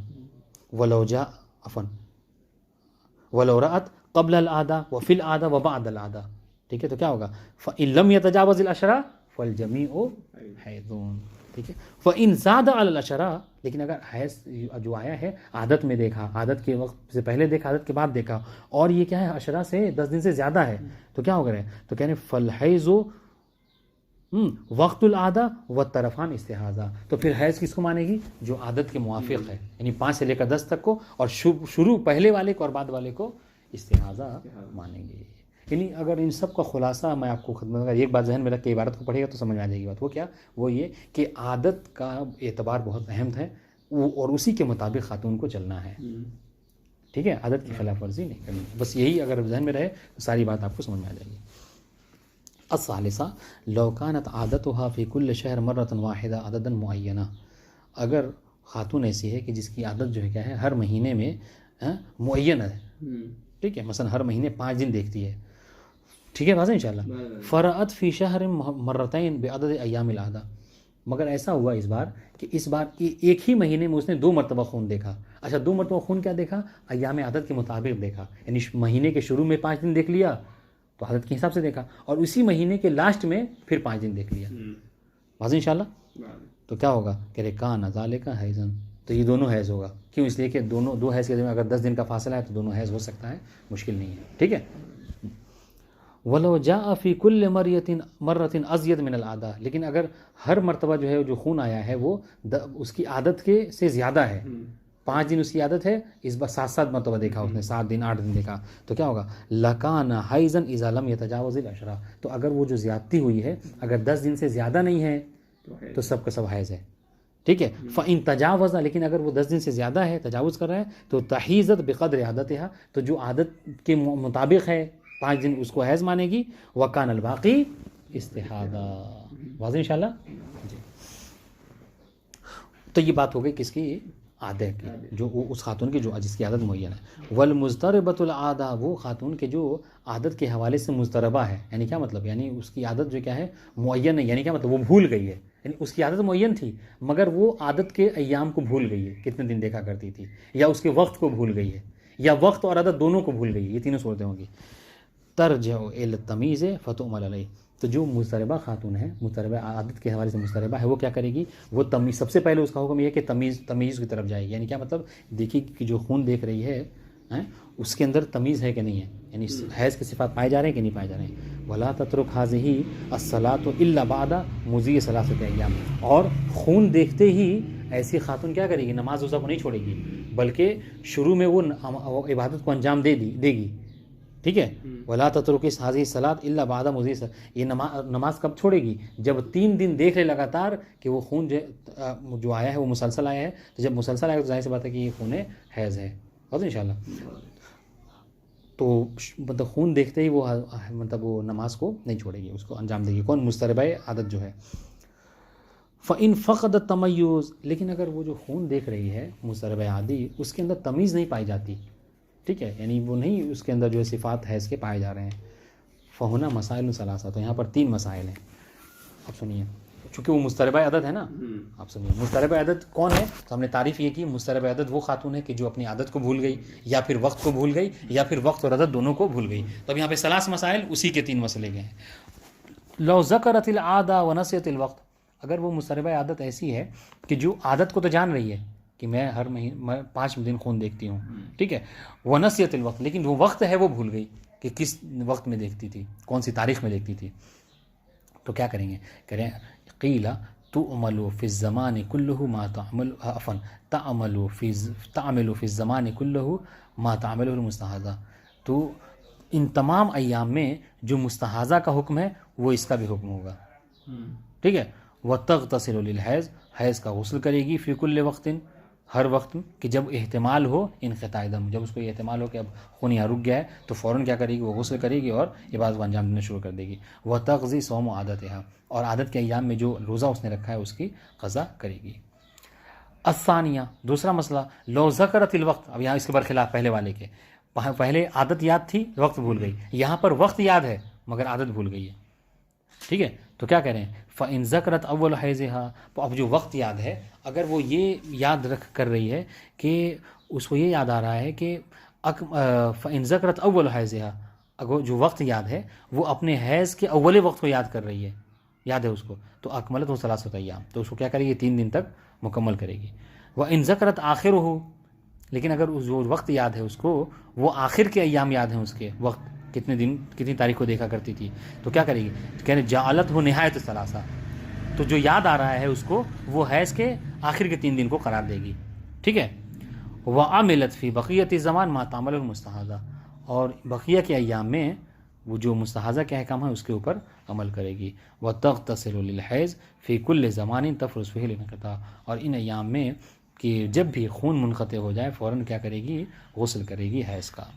वलौ जा अफन वलौ रअत क़ब्ल अल आदा व फ़िल आदा व बअद अल आदा, ठीक है, तो क्या होगा, फ़इन लम यतजावज़ अल अशरा फ़ल जमीउ हैज़ुन, ठीक है। फ़इन ज़ादा अल अशरा, लेकिन अगर हैज़ जो आया है आदत में देखा, आदत के वक्त से पहले देखा, आदत के बाद देखा, और ये क्या है अशरा से 10 दिन से ज़्यादा है, तो क्या होगा, तो कहने फ़ल हैज़ु वक्तुल आदा व तरफ़ान इस्तिहाज़ा, तो फिर हैज़ किसको मानेगी, जो आदत के मुआफ़िक़ है, यानी 5 से लेकर 10 तक को, और शुरू पहले वाले को और बाद वाले को इस्तिहाज़ा मानेंगे। यानी अगर इन सब का खुलासा मैं आपको खिदमत का एक बात जहन में रख के इबारत को पढ़ेगा तो समझ में आ जाएगी बात। वो क्या, वो ये कि आदत का एतबार बहुत अहम है, और उसी के मुताबिक खातून को चलना है, ठीक है, आदत की खिलाफ वर्जी नहीं करनी। बस यही अगर जहन में रहे तो सारी बात आपको समझ में आ जाएगी। अस्सालिसा लौ कानत आदतुहा फ़ी कुल्ल शहर मर्रतन वाहिदा अददन मुअय्यना, अगर खातून ऐसी है कि जिसकी आदत जो है क्या है, हर महीने में मुअय्यन है, ठीक है, मसलन हर महीने 5 दिन देखती है, ठीक है, वाज़ेह इंशाअल्लाह। फ़रअत फ़ी शहर मर्रतैन बिअदद अय्यामिल आदा, मगर ऐसा हुआ इस बार कि इस बार एक ही महीने में उसने 2 मरतबा खून देखा। अच्छा, 2 मरतबा खून क्या देखा, अय्याम आदत के मुताबिक देखा, यानी महीने के शुरू में 5 दिन देख लिया तो आदत के हिसाब से देखा, और उसी महीने के लास्ट में फिर 5 दिन देख लिया। वाज़ेह इंशाअल्लाह। तो क्या होगा, कह रहे कान ज़ालिका हैज़न, तो ये दोनों हैज़ होगा। क्यों, इसलिए कि दो हैज़ के में अगर 10 दिन का फासला है तो दोनों हैज़ हो सकता है, मुश्किल नहीं है, ठीक है। वलो जाअ फ़ी कुल्ल मर्रतिन अज़यद मिनल आदा, लेकिन अगर हर मरतबा जो है जो खून आया है वो उसकी आदत के से ज़्यादा है, 5 दिन उसकी आदत है, इस बार 7 मरतबा देखा उसने, 7 दिन 8 दिन देखा, तो क्या होगा, लकाना हाइज़न इज़ा लम यतजावज़िल अशरा, तो अगर वो जो ज़्यादती हुई है अगर 10 दिन से ज़्यादा नहीं है तो सब का सब हैज़ है, ठीक है। फ़इन तजावज़ा, लेकिन अगर वो 10 दिन से ज़्यादा है, तजावुज़ कर रहा है, तो तहीज़त बिक़द्र आदतिहा, तो जो आदत के मुताबिक है 5 दिन उसको हैज़ मानेगी, वकान अल बाक़ी इस्तिहादा। वाज़ेह इंशाअल्लाह जी। तो ये बात हो गई किसकी, आदत की, जो उस खातून की जो जिसकी आदत मुअय्यन है। वल मुज़तरबतुल आदा, वो खातून के जो आदत के हवाले से मुज़तरबा है, यानी क्या मतलब, यानी उसकी आदत जो क्या है मुअय्यन है, यानी क्या मतलब वो भूल गई है, यानी उसकी आदत मुअय्यन थी मगर वो आदत के अय्याम को भूल गई है, कितने दिन देखा करती थी, या उसके वक्त को भूल गई है, या वक्त और आदत दोनों को भूल गई है, ये तीनों सूरतें होंगी। तरजउ इल तमीज़ फ़तुअमल अलैह, तो जो मुस्तरबा खातून है, मुस्तरबा आदत के हवाले से मुस्तरबा है, वो क्या करेगी, वो तमीज़, सबसे पहले उसका हुक्म यह है कि तमीज़ की तरफ जाएगी, यानी क्या मतलब, देखिए कि जो खून देख रही है उसके अंदर तमीज़ है कि नहीं है, यानी हैज़ के सिफ़ात पाए जा रहे हैं कि नहीं पाए जा रहे हैं। वला तत्रुक हाज़िही अस्सलातु इल्ला बादा मुज़ी सलासत अय्याम, और खून देखते ही ऐसी खातून क्या करेगी, नमाज रोज़ा को नहीं छोड़ेगी, बल्कि शुरू में वो इबादत को अंजाम देगी, ठीक है। वला तत्रुकिस हाज़िही सलात इल्ला बादा मुज़ी, ये नमाज कब छोड़ेगी, जब 3 दिन देख ले लगातार कि वो खून जो आया है वो मुसलसल आया है, तो जब मुसलसल आएगा तो जाहिर सी बात है कि ये खून हैज़ है, और इंशाअल्लाह। तो मतलब खून देखते ही वो मतलब वो नमाज को नहीं छोड़ेगी, उसको अंजाम देगी, कौन, मुस्तरबा आदत जो है। फ़इन फ़क़द तमय्युज़, लेकिन अगर वो जो खून देख रही है मुस्तरब आदी, उसके अंदर तमीज़ नहीं पाई जाती, ठीक है, यानी वो नहीं उसके अंदर जो है सिफ़ात हैज़ के पाए जा रहे हैं, फ़हुना मसाइल सलासा, तो यहाँ पर 3 मसाइल हैं। अब सुनिए, चूँकि वो मुस्तरब आदत है ना, आप सुनिए मुस्तरब आदत कौन है, तो हमने तारीफ़ ये की मुस्तरब आदत वो खातून है कि जो अपनी आदत को भूल गई या फिर वक्त को भूल गई या फिर वक्त और आदत दोनों को भूल गई। तो अब यहाँ पे सलास मसाइल उसी के 3 मसले गए हैं। लौ ज़करतिल आदा व नसियतिल वक्त, अगर वो मुस्तरब आदत ऐसी है कि जो आदत को तो जान रही है कि मैं हर महीने 5 दिन खून देखती हूँ, ठीक है, व नसियतिल वक्त, लेकिन वो वक्त है वो भूल गई कि किस वक्त में देखती थी, कौन सी तारीख में देखती थी, तो क्या करेंगे, करें क़ीला तुअमलु फ़िज़्ज़मानि कुल्लुहु मा तअमल अफ़न तअमलु फ़िज़्ज़मानि कुल्लुहु मा तअमलुहुल मुस्तहाज़ा, तो इन तमाम अय्याम में जो मुस्तहाज़ा का हुक्म है वो इसका भी हुक्म होगा, ठीक है। व तग़तसिलु लिल हैज़, हैज़ का गुस्ल करेगी फ़ी कुल्लि वक्तिन, हर वक्त कि जब एहतिमाल हो इनक़िताए दम, जब उसको एहतिमाल हो कि अब खून यहाँ रुक गया है तो फ़ौरन क्या करेगी, वो गुस्ल करेगी और इबादत को अंजाम देना शुरू कर देगी। वह तक़ज़ी सौम आदतहा, और आदत के अय्याम में जो रोज़ा उसने रखा है उसकी क़ज़ा करेगी। अस्सानिया, दूसरा मसला, लौ ज़करतिल वक्त, अब यहाँ इसके बरखिलाफ़ पहले वाले के, पहले आदत याद थी वक्त भूल गई, यहाँ पर वक्त याद है मगर आदत भूल गई है, ठीक है, तो क्या करें, फ़इन ज़करत अव्वल हैज़हा, तो अब जो वक्त याद है अगर वो ये याद रख कर रही है कि उसको ये याद आ रहा है कि फ़इन ज़करत अव्वल हैज़हा, अगर जो वक्त याद है वो अपने हैज़ के अव्वल वक्त को याद कर रही है, याद है उसको, तो अकमलत वो सलासत अय्याम, तो उसको क्या करेगी, 3 दिन तक मुकम्मल करेगी। व इन ज़करत आखिर हो, लेकिन अगर उस जो वक्त याद है उसको वो आखिर के अय्याम याद हैं, उसके वक्त कितने दिन कितनी तारीख को देखा करती थी, तो क्या करेगी, तो कह रहे जालत हो निहायत सलासा, तो जो याद आ रहा है उसको वो हैज़ के आखिर के 3 दिन को करार देगी, ठीक है। व आमिलत फ़ी बक़ियत ज़मान मा तामलुल मुस्तहाज़ा, और बक़िया के अय्याम में वो जो मुस्तहाज़ा के अहकाम है उसके ऊपर अमल करेगी। व तग़तसिलु लिल हैज़ फ़ी कुल्लि ज़मानिन तफ़रुज़ फ़ीही लिनक़िता, और इन अय्याम में कि जब भी खून मुनक़ते हो जाए फ़ौरन क्या करेगी, गुस्ल करेगी हैज़ का।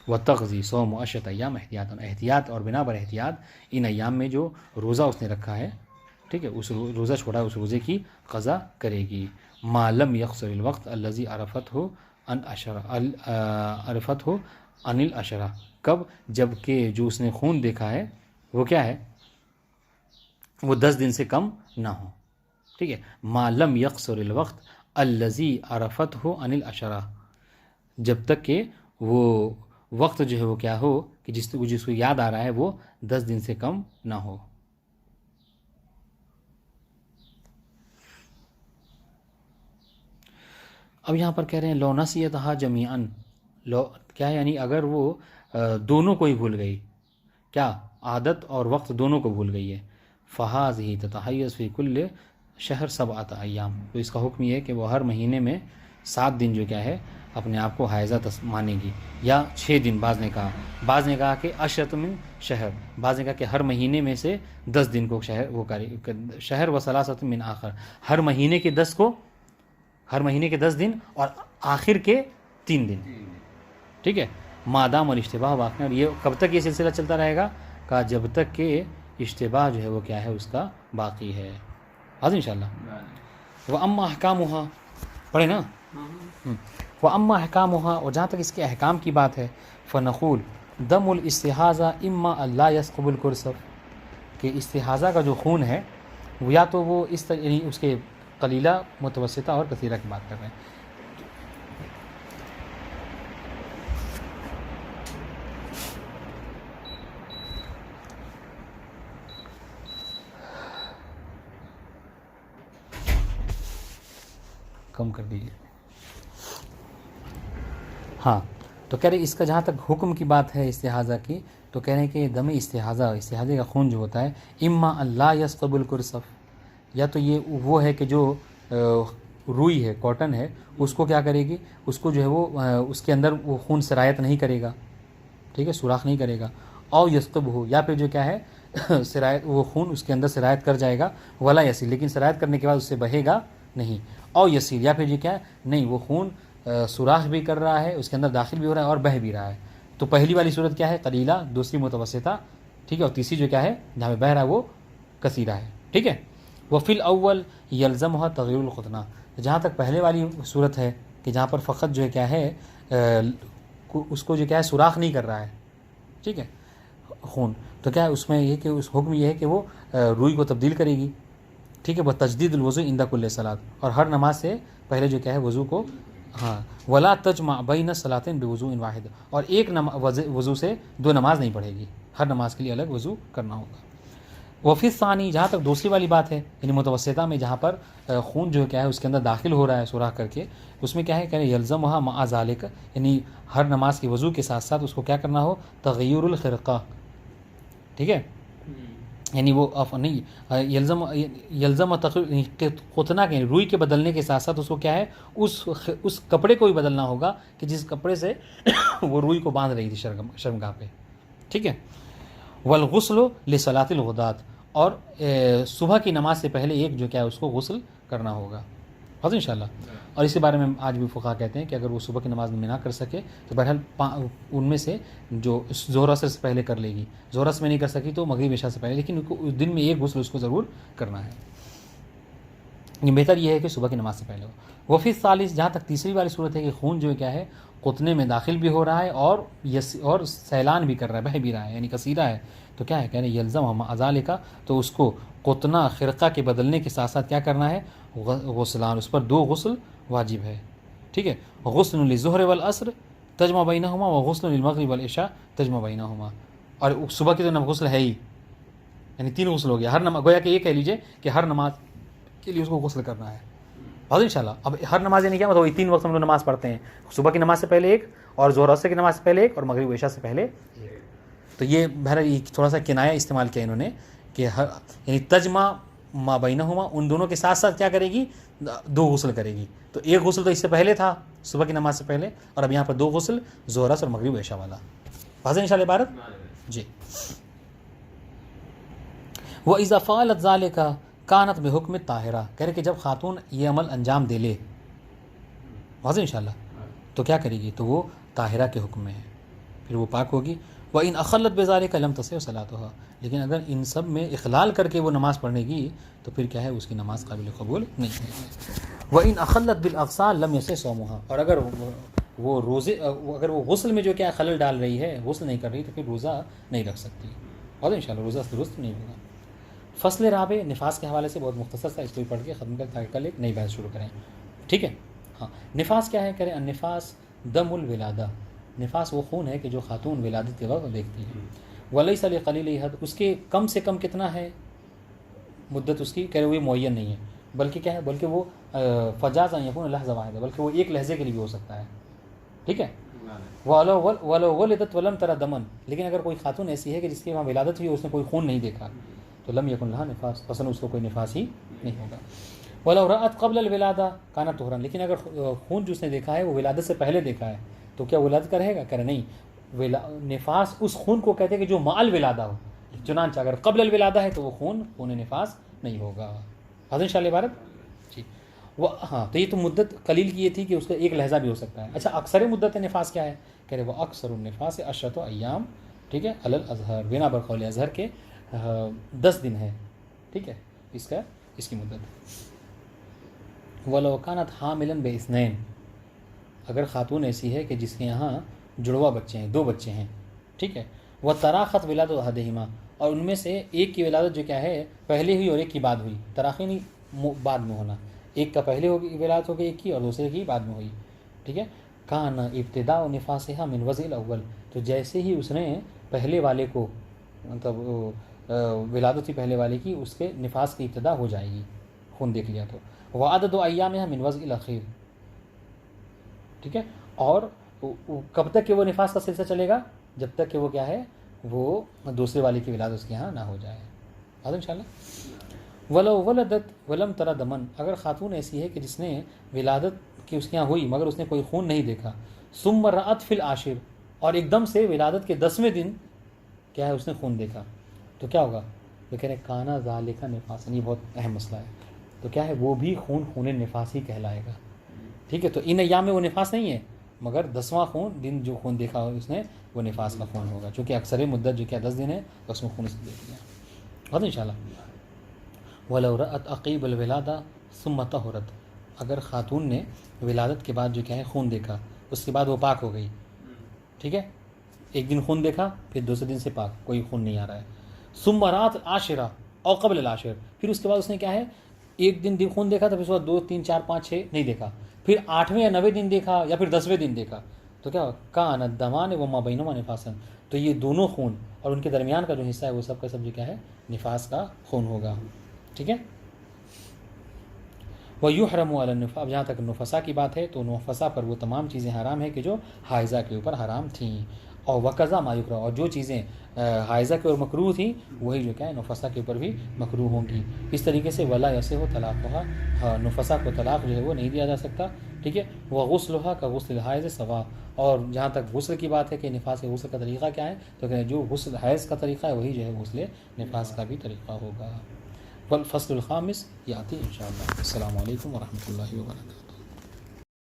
व तग़ज़ी सौम अशरत अय्याम एहतियातन, एहतियात और बिना बर एहतियात इन अय्याम में जो रोज़ा उसने रखा है, ठीक है, उस रोज़ा छोड़ा उस रोज़े की क़ज़ा करेगी। मा लम यक़्सुरिल वक्त अल्लज़ी अरफ़तहु अनिल अशरा, कब, जबकि जो उसने खून देखा है वो क्या है, वो 10 दिन से कम ना हो, ठीक है। मा लम यक़्सुरिल वक्त अल्लज़ी अरफ़तहु अनिल अशरा, जब तक कि वो वक्त जो है वो क्या हो कि जिसको याद आ रहा है वो 10 दिन से कम ना हो। अब यहाँ पर कह रहे हैं लो नसियतहा जमीअन, लो क्या यानी अगर वो दोनों को ही भूल गई, क्या आदत और वक्त दोनों को भूल गई है, फ़हाज़ ही ततहय्यज़ फ़ी कुल्ल शहर 7 अय्याम, तो इसका हुक्म ये है कि वो हर महीने में 7 दिन जो क्या है अपने आप को हायज़ा मानेगी, या 6 दिन, बाज़ ने कहा कि अशरत मिन शहर, बाज़ ने कहा कि हर महीने में से 10 दिन को शहर वो करे, शहर व सलासत मिन आखिर, हर महीने के 10 दिन और आखिर के 3 दिन, ठीक है। मादाम और इश्तिबाह वाक़, और ये कब तक ये सिलसिला चलता रहेगा, कहा जब तक कि इश्तिबाह जो है वो क्या है उसका बाकी है। आज इंशाअल्लाह व अम्मा अहकामुहा, पढ़े ना, व अम्मा अहकामुहा, और जहाँ तक इसके अहकाम की बात है, फ़नक़ूल दमुल इस्तिहाज़ा इम्मा अल्ला यस्क़ुबुल कुरसफ़, कि इस्तिहाज़ा का जो खून है वो या तो वो इस तरह उसके कलीला, मुतवस्सिता और कसीरा की बात कर रहे हैं। कम कर दीजिए। हाँ, तो कह रहे इसका जहाँ तक हुक्म की बात है इस्तिहाज़ा की, तो कह रहे हैं कि दम इस्तिहाज़े का खून जो होता है, इम्मा अल्लाह यस्क़ुबुल कुरसफ़, या तो ये वो है कि जो रुई है, कॉटन है, उसको क्या करेगी, उसको जो है वो उसके अंदर वो खून सरायत नहीं करेगा, ठीक है, सुराख नहीं करेगा। और यस्क़ुब हो, या फिर जो क्या है सरायत, वो खून उसके अंदर सरायत कर जाएगा, वला यसील, लेकिन सरायत करने के बाद उससे बहेगा नहीं। और यसील, या फिर ये क्या है, नहीं वो खून सुराख भी कर रहा है, उसके अंदर दाखिल भी हो रहा है और बह भी रहा है। तो पहली वाली सूरत क्या है, कलीला, दूसरी मुतवस्सिता, ठीक है, और तीसरी जो क्या है जहाँ पे बह रहा है वो कसीरा है, ठीक है। वफ़िल अव्वल यल्ज़मुहा तग़य्युरुल ख़ुतना, जहाँ तक पहले वाली सूरत है कि जहाँ पर फ़कत जो है क्या है उसको जो क्या है सुराख नहीं कर रहा है, ठीक है, खून, तो क्या है उसमें ये कि उस हुक्म ये है कि वो रूई को तब्दील करेगी, ठीक है। वह तजदीदुल वज़ू इंदा कुल्ले सलात, और हर नमाज से पहले जो क्या है वज़ू को, हाँ, वला तजमा बैन सलातिन बिवज़ूइन वाहिद, और एक वज़ू से दो नमाज नहीं पढ़ेगी, हर नमाज के लिए अलग वज़ू करना होगा। वफ़िस सानी, जहाँ तक दूसरी वाली बात है यानी मुतवस्सिता में जहाँ पर खून जो क्या है उसके अंदर दाखिल हो रहा है सुराख करके, उसमें क्या है कह रहे यल्ज़मुहा मा ज़ालिक, यानी हर नमाज की वज़ू के साथ साथ उसको क्या करना हो, तग़य्युरुल ख़िरक़ा, ठीक है, यानी वो नहीं यल्ज़म ख़ुतना के रुई के बदलने के साथ साथ उसको क्या है उस कपड़े को भी बदलना होगा कि जिस कपड़े से वो रुई को बांध रही थी शर्मगाह पे, ठीक है। वल गुस्ल लिसलातिल गुदात, और सुबह की नमाज से पहले एक जो क्या है उसको गुस्ल करना होगा, हाँ इंशाल्लाह। और इसी बारे में आज भी फुक़हा कहते हैं कि अगर वो सुबह की नमाज में ना कर सके तो बहरहाल उनमें से जो ज़ोहर असर से पहले कर लेगी, ज़ोहर असर में नहीं कर सकी तो मगरिब इशा से पहले, लेकिन उस दिन में एक गुस्ल उसको ज़रूर करना है। ये बेहतर ये है कि सुबह की नमाज से पहले हो। वफ़ी सालिस, जहाँ तक तीसरी वाली सूरत है कि खून जो है क्या है क़ुतने में दाखिल भी हो रहा है और सैलान भी कर रहा है, बह भी रहा है, यानी कसीरा है, तो क्या है कह रहे यल्ज़म अज़ालिका, तो उसको क़ुतना ख़िरक़ा के बदलने के साथ साथ क्या करना है गुस्लान, उस पर दो गुस्ल वाजिब है, ठीक है। गुस्ल लिज़ुहर वल असर तजमा बैनहुमा व गुस्ल लिलमग़रिब वल इशा तजमा बैनहुमा, और सुबह की तो गुस्ल है ही, यानी तीन गुस्ल हो गया, हर नमाज गोया कि ये कह लीजिए कि हर नमाज के लिए उसको गुस्ल करना है, और इंशाल्लाह। अब हर नमाज यानी क्या मतलब, वही तीन वक्त हम लोग नमाज़ पढ़ते हैं, सुबह की नमाज से पहले एक, और ज़ोहर असर की नमाज से पहले एक, और मगरिब इशा से पहले एक। तो ये बहरहाल थोड़ा सा किनाया इस्तेमाल किया इन्होंने कि हर यानी तजमा मा बैनहुमा, उन दोनों के साथ साथ क्या करेगी दो गुस्ल करेगी। तो एक गुस्ल तो इससे पहले था सुबह की नमाज से पहले, और अब यहाँ पर दो गुस्ल ज़ोहर असर और मगरिब इशा वाला। वाज़ेह इंशाल्लाह इबारत जी। वह इज़ा फ़अलत ज़ालिका कानत बिहुक्म ताहिरा, कह रहे कि जब खातून ये अमल अंजाम दे ले, वाज़ेह इंशाल्लाह, तो क्या करेगी, तो वो ताहिरा के हुक्म में है, फिर वो पाक होगी। व इन अखलत बेज़ालिका लम तसिह सलातुहा, लेकिन अगर इन सब में इखलाल करके वो नमाज़ पढ़ेगी तो फिर क्या है उसकी नमाज़ काबिल कबूल नहीं है। व इन अखलत बिल अग़साल लम यसिह सौमुहा, और अगर वो रोज़े अगर वो गुस्ल में जो क्या खलल डाल रही है, गुस्ल नहीं कर रही, तो फिर रोज़ा नहीं रख सकती, और इंशाल्लाह रोज़ा दुरुस्त नहीं होगा। फ़स्ल राबे, निफास के हवाले से बहुत मुख्तसर था, इसको भी पढ़ के ख़त्म कर ताकि कल एक नई बहस शुरू करें, ठीक है। हाँ, निफास क्या है, करें निफास दमुल विलादा, निफास वो खून है कि जो खातून विलादत के वक्त देखती है। वलैसा लिक़लील हद, उसके कम से कम कितना है मुद्दत उसकी, कह रहे वो मुअय्यन नहीं है, बल्कि क्या है, बल्कि वो फ़जाज़ अन यकून लहज़ा वाहिदा, बल्कि वो एक लहज़े के लिए भी हो सकता है, ठीक है। वलो वलदत वलम तरा दमन, लेकिन अगर कोई खातून ऐसी है कि जिसकी वहाँ विलादत हुई उसने कोई खून नहीं देखा तो लम यकुन लहा निफास, फसन उसको कोई निफास ही नहीं होगा। वलो रअत क़ब्ल विलादा काना तुहरन, लेकिन अगर खून जो उसने देखा है वो विलादत से पहले देखा है तो क्या विलादत का रहेगा, कह रहे नहीं, निफास उस खून को कहते हैं कि जो माल विलादा हो, चुनांचे अगर क़ब्ल विलादा है तो वो खून निफास नहीं होगा। हाज़िर इंशाअल्लाह इबारत जी। वह हाँ, तो ये तो मुद्दत कलील की ये थी कि उसका एक लहजा भी हो सकता है। अच्छा, अक्सर मुद्दत निफास क्या है, कह रहे वह अक्सर निफास अशरत अय्याम, ठीक है, अलल अज़हर, बिना बरक़ौल अज़हर के 10 दिन है, ठीक है, इसकी मुद्दत। वलो कानत हामिलन बेइस्नैन, अगर ख़ातून ऐसी है कि जिसके यहाँ जुड़वा बच्चे हैं, 2 बच्चे हैं, ठीक है, वह तराख़त विलादत अहदिहिमा, और उनमें से एक की विलादत जो क्या है पहले हुई और एक की बाद हुई, तराख़ी नहीं बाद में होना, एक का पहले होगी विलादत हो गई एक की और दूसरे की बाद में हुई, ठीक है। कान इब्तिदा निफासिहा मिन वज़िल अव्वल, तो जैसे ही उसने पहले वाले को मतलब विलादत थी पहले वाले की, उसके निफास की इब्तिदा हो जाएगी, खून देख लिया तो। वह अदद अय्याम मिन वज़िल अखीर, ठीक है, और कब तक कि वो निफास का सिलसिला चलेगा, जब तक कि वो क्या है वो दूसरे वाले की विलादत उसके यहाँ ना हो जाए। आज इंशाल्लाह। वलो वलदत वलम तरा दमन, अगर खातून ऐसी है कि जिसने विलादत की उसके यहाँ हुई मगर उसने कोई खून नहीं देखा, सुम्म रअत फिल आशिर, और एकदम से विलादत के 10वें दिन क्या है उसने खून देखा, तो क्या होगा, तो कह रहे काना ज़ालिका निफास, ये बहुत अहम मसला है, तो क्या है वो भी खून निफास ही कहलाएगा, ठीक है। तो इन अय्याम में वो निफास नहीं है, मगर 10वां खून दिन जो खून देखा हो उसने वो निफास का खून होगा, क्योंकि अक्सर मुद्दत जो क्या 10 दिन है तो उसमें खून देख लिया। बहुत इंशाल्लाह। वलौ रअत अक़ीबल विलादा सुम्मा तहुरत, अगर ख़ातून ने विलादत के बाद जो क्या है खून देखा, उसके बाद वो पाक हो गई, ठीक है, एक दिन खून देखा फिर दूसरे दिन से पाक, कोई खून नहीं आ रहा है। सुम्मा रात आशिरा और क़ब्ल आशिर, फिर उसके बाद उसने क्या है एक दिन खून देखा था, फिर उसके बाद 2 3 4 5 6 नहीं देखा, फिर 8वें या 9वें दिन देखा या फिर 10वें दिन देखा, तो क्या कान दमान व मा बैनुमा निफासन, तो ये दोनों खून और उनके दरमियान का जो हिस्सा है वो सब का सब जो क्या है निफास का खून होगा, ठीक है। व युहरमु अला निफा, अब जहाँ तक नुफसा की बात है तो नुफसा पर वो तमाम चीज़ें हराम है कि जो हाइज़ा के ऊपर हराम थीं, और वक़ज़ा मायुकरा, और जो चीज़ें हाइज़ा के ऊपर मकरूह थी वही जो क्या है नुफसा के ऊपर भी मकरूह होंगी। इस तरीके से वला यसे हो तलाक़ हुआ, हाँ नुफसा को तलाक़ जो है वो नहीं दिया जा सकता, ठीक है। वह गुस्लुहा का गुस्ल हाइज़ सवा, और जहाँ तक गुस्ल की बात है कि निफास के गुस्ल का तरीक़ा क्या है, तो क्या जो गुस्ल हैज़ का तरीक़ा है वही जो है गुस्ल निफास का भी तरीक़ा होगा। वल फ़स्लुल ख़ामिस याती इंशाअल्लाह। अस्सलामु अलैकुम व रहमतुल्लाहि व बरकातुहू।